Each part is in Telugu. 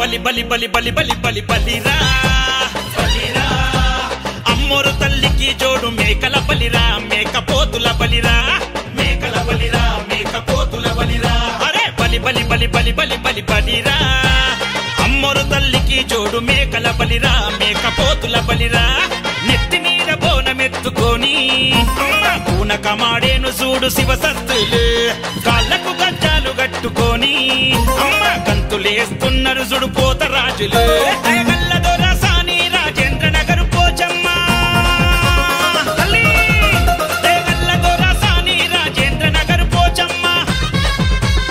బలి బలి బలి బలి బలి బలి బలిరా బలిరా అమ్మోరు తల్లికి జోడు మేకల బలిరా మేకపోతుల బలిరా మేకల బలిరా మేకపోతుల బలిరా అరే బలి బలి బలి బలి బలి బలి బలిరా అమ్మోరు తల్లికి జోడు మేకల బలిరా మేకపోతుల బలిరా నెత్తి మీద బోనమెత్తుకొని పూనకమాడేను చూడు శివసత్తులు కాళ్ళకు గజ్జాలు కట్టుకొని అమ్మ గంతులేస్తున్నారు చూడు పోత రాజులు సాని రాజేంద్ర నగరు పోచమ్మ సాని రాజేంద్ర నగరు పోచమ్మ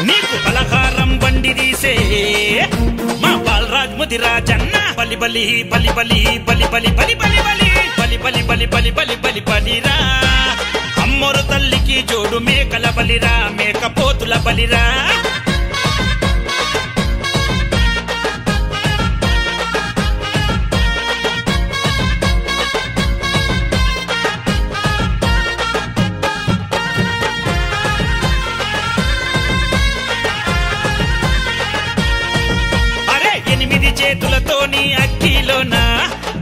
నీకు పలహారం బండి తీసే మా బాలరాజ్ ముదిరాజన్న బలి బలి బలి బలి బలి బలి బలి బలి బలి బలి బలి బలి బలి బలి బలిరా అమ్మోరు తల్లికి జోడు మేకల బలిరా మేకపోతుల బలిరా అరే 8 చేతులతోని అగ్గిలోన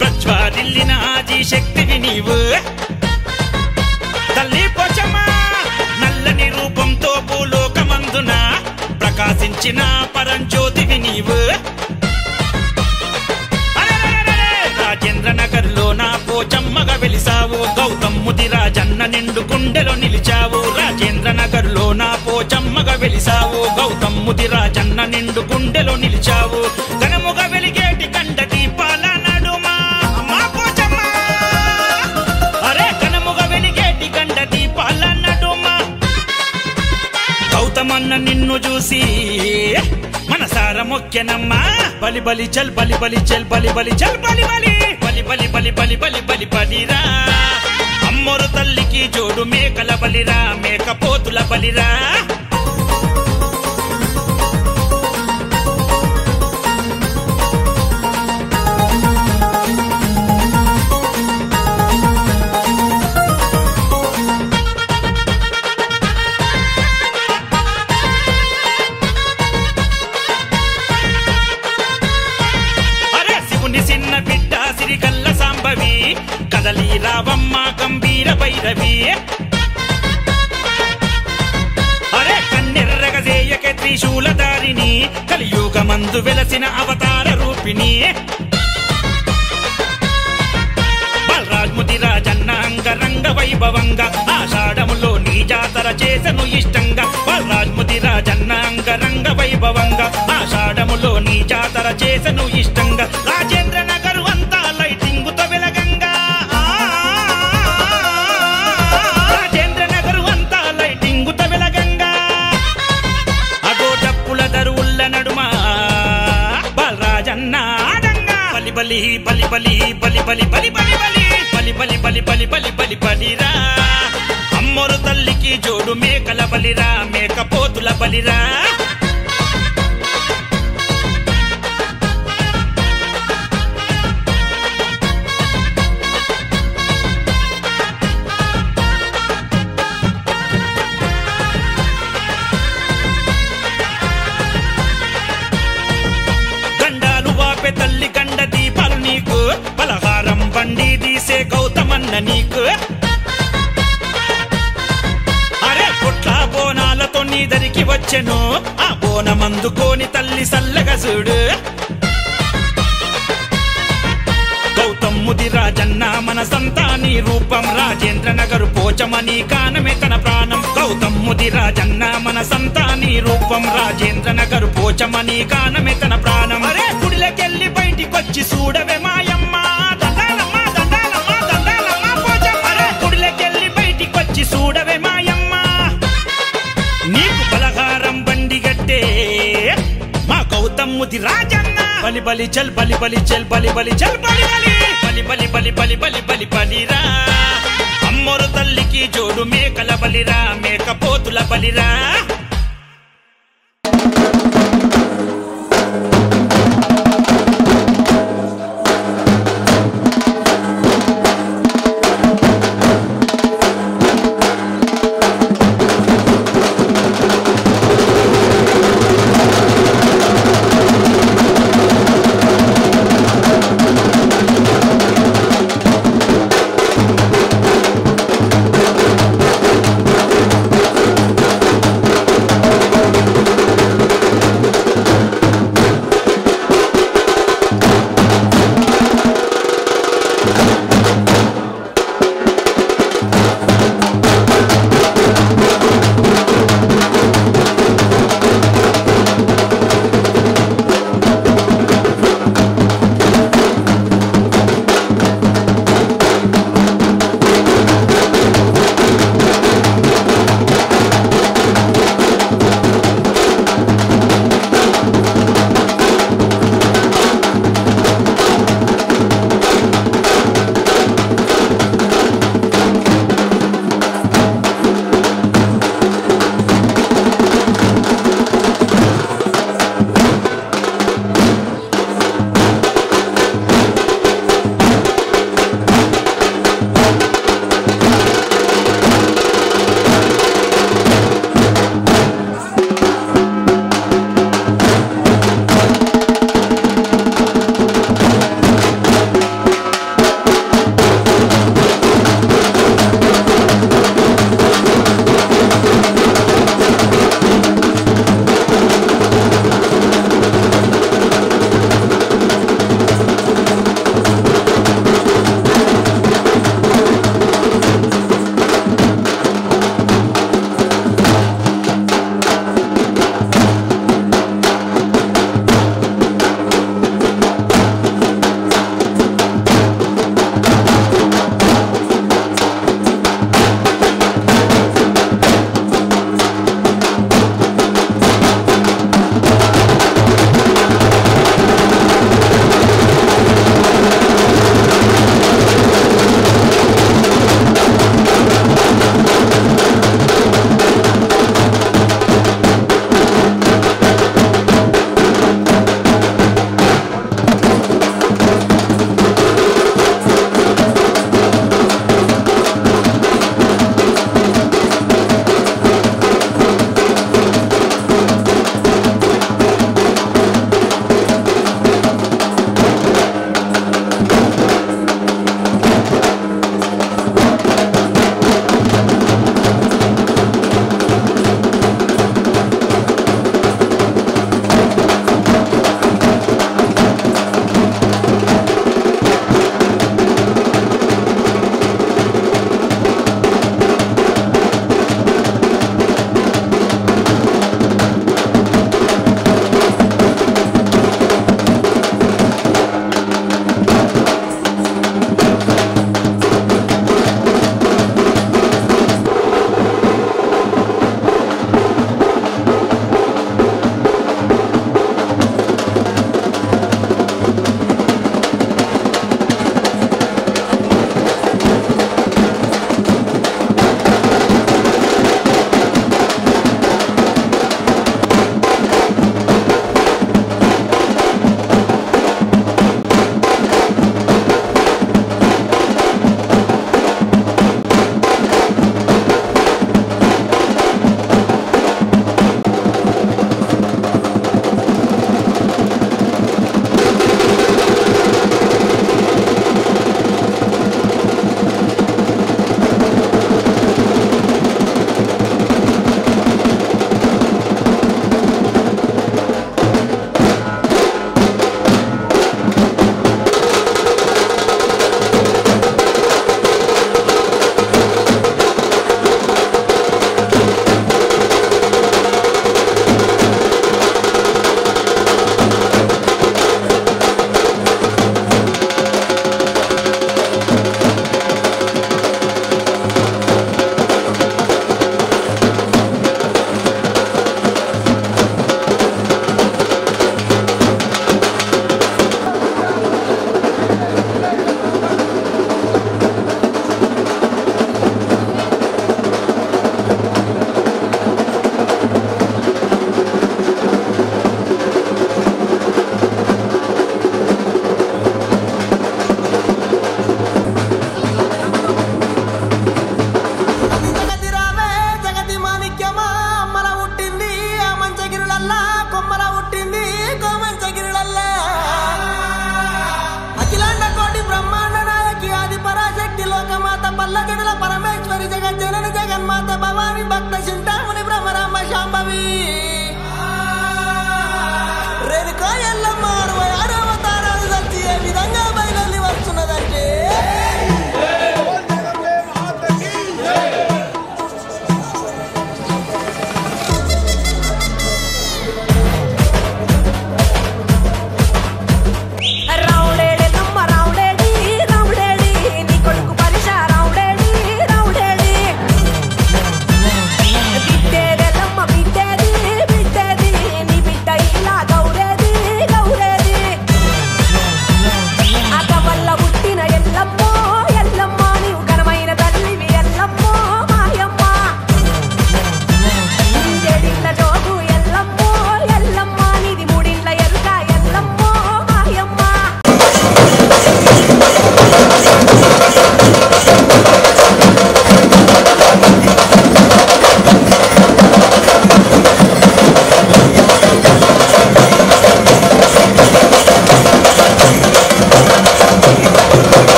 ప్రజ్వాలిల్లిన ఆది శక్తివి నీవు తల్లి పోచమ్మ నల్లని రూపంతో భూలోకమందున ప్రకాశించిన పరంజ్యోతివి నీవు రాజేంద్ర నగర్ లో నా పోచమ్మగా వెలిసావు గౌతమ్ ముదిరాజన్న నిండు గుండెలో నిలిచావు రాజేంద్ర నగర్ లో నా పోచమ్మగా వెలిసావు గౌతమ్ ముదిరాజన్న నిండు గుండెలో నిలిచావు ఘనముగా వెలిగేటి కండ దీపాల నడుమా మా పోచమ్మ అరే ఘనముగా వెలిగేటి కండ దీపాల నడుమా గౌతమన్న నిన్ను చూసి మనసార మొక్కెనమ్మా బలి బలి చల్ బలి బలి చల్ బలి బలి చల్ బలి బలి బలి బలి బలి బలి బలి బలి బలిరా అమ్మోరు తల్లికి జోడు మేకల బలిరా మేకపోతుల బలిరా కదలి రావమ్మ గంభీర భైరవి అరే కన్నెర్రగ చేయక త్రిశూలధారిని కలియుగమందు వెలసిన అవతార రూపిణి బాలరాజ్ ముదిరాజన్న అంగరంగ వైభవంగా ఆషాఢములో నీ జాతర చేసను ఇష్టంగా బాలరాజ్ ముదిరాజన్న అంగరంగ వైభవంగా ఆషాఢములో నీ జాతర చేసను ఇష్టంగా రాజేంద్ర నగరు అంతా లైటింగుతో వెలగంగా రాజేంద్ర నగరు అంతా లైటింగుతో వెలగంగా అగో డప్పుల దరువుల్ల నడుమా బాలరాజన్న ఆడంగా బలి బలి బలి బలి బలి బలి బలి బలి బలి బలి బలి బలి బలి బలి బలిరా అమ్మోరు తల్లికి జోడు మేకల బలిరా మేకపోతుల బలిరా తల్లి గండ దీపాలు నీకు పలహారం బండి తీసే గౌతమన్న నీకు అరే పుట్ల బోనాలతో నీ దరికి వచ్చెను ఆ బోనమందుకోని తల్లి సల్లగా చూడు గౌతమ్ ముదిరాజన్న మన సంతాని రూపం రాజేంద్ర నగరు పోచమని కానమే తన ప్రాణం గౌతమ్ ముదిరాజన్న మన సంతాని రూపం రాజేంద్ర నగరు పోచమని కానమే తన ప్రాణం అరే గుడిలోకెళ్ళి బయటికొచ్చి చూడవే మాయమ్మ దండాలమ్మ దండాలమ్మ దండాలమ్మ పోచమ్మ అరే గుడిలోకెళ్ళి బయటికొచ్చి చూడవే మాయమ్మ నీకు పలహారం బండి గట్టే మా గౌతమ్ ముదిరాజన్న బలి బలి చల్ బలి బలి చల్ బలి బలి చల్ బలి బలి బలి బలి బలి బలి బలి బలిరా అమ్మోరు తల్లికి జోడు మేకల బలిరా మేకపోతుల బలిరా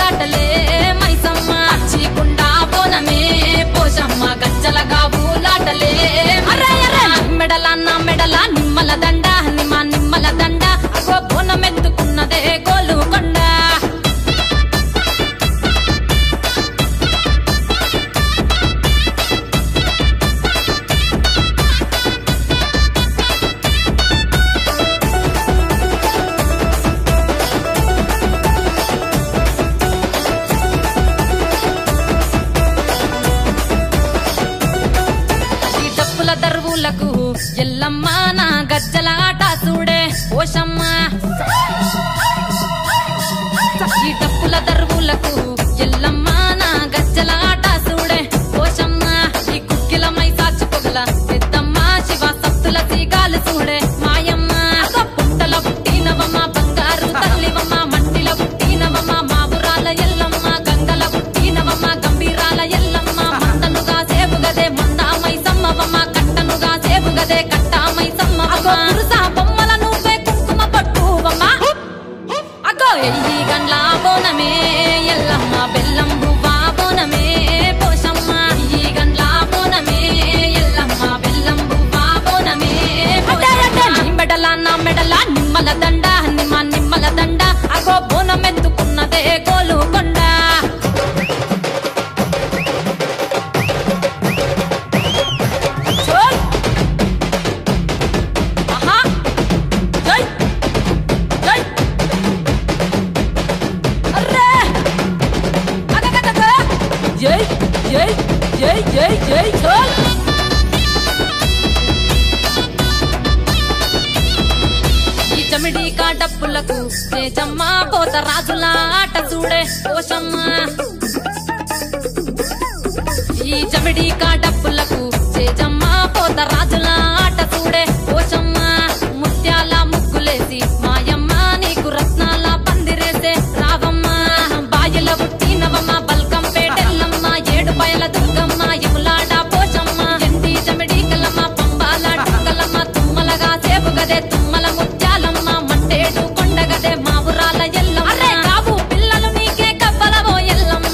గావులాటలే మైసమ్మ చీకుండా బోనమే పోషమ్మ గజ్జలగా ఊలాటలే మెడల నా మెడల నిమ్మల దండ నిమ్మల దండ అగో బోనమెత్తుకున్నదే గోలుకొండ దర్వులకు ఎల్లమ్మ నా గజ్జల ఆట చూడే పోషమ్మ ఈ డప్పుల దర్వులకు ఎల్లమ్మ నా గజ్జల ఆట చూడే పోషమ్మ ఈ కుక్కిల మై సాచి పొగల పెద్దమ్మ శివ సత్తుల సీగాలు చూడే మాయమ్మ పుట్టల పుట్టినవమ్మ బంగారు తల్లివమ్మ మట్టిల పుట్టినవమ్మ మాబురాల ఎల్లమ్మ గంగల పుట్టినవమ్మ గంభీరాల ఎల్లమ్మ మందనుగా సేపుగదే మందామై సమ్మవమ్మ గదే కట్టామై సమ్మవమ్మ పురుసా బొమ్మల నువ్వే కుంకుమ పట్టువమ్మ అగో ఎయ్యి గండ్ల బోనమే ఎల్లమ్మ బెల్లం బువ్వా బోనమే పోషమ్మ ఈ గండ్ల బోనమే ఎల్లమ్మ బెల్లం బువ్వా బోనమే నీ మెడల నా మెడల నిమ్మల దండ నిమ్మల దండ అగో బోనమెత్తుకున్నదే గోలుకొండ ఈ చమిడి కాడప్పులకు తేజమ్మ పోత రాజుల ఆట చూడే పోషమ్మ ఈ చమిడి కాడప్పులకు తేజమ్మ పోత రాజుల ఆట చూడే పోషమ్మ ముత్యాల ముగ్గులేసి మాయమ్మ నీకు రత్నాల పందిరేసే రావమ్మ బాయల పుట్టినవమ్మ బల్కం పేటెల్లమ్మ ఏడు బయల దుర్గమ్మ ఇములాడ పోషమ్మ ఎండి చమిడి కలమ్మ పంబాల డుక్కలమ్మ తుమ్మలగా సేపుగదే తుమ్మల ముత్యాలమ్మ మంటేడు కొండగదే మావురాల ఎల్లమ్మ కావు పిల్లలు నీకే కవ్వలవో ఎల్లమ్మ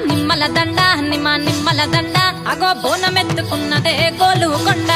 నిమ్మల దండ నిమ్మల దండ అగో బోనమెత్తుకున్నదే గోలుకొండ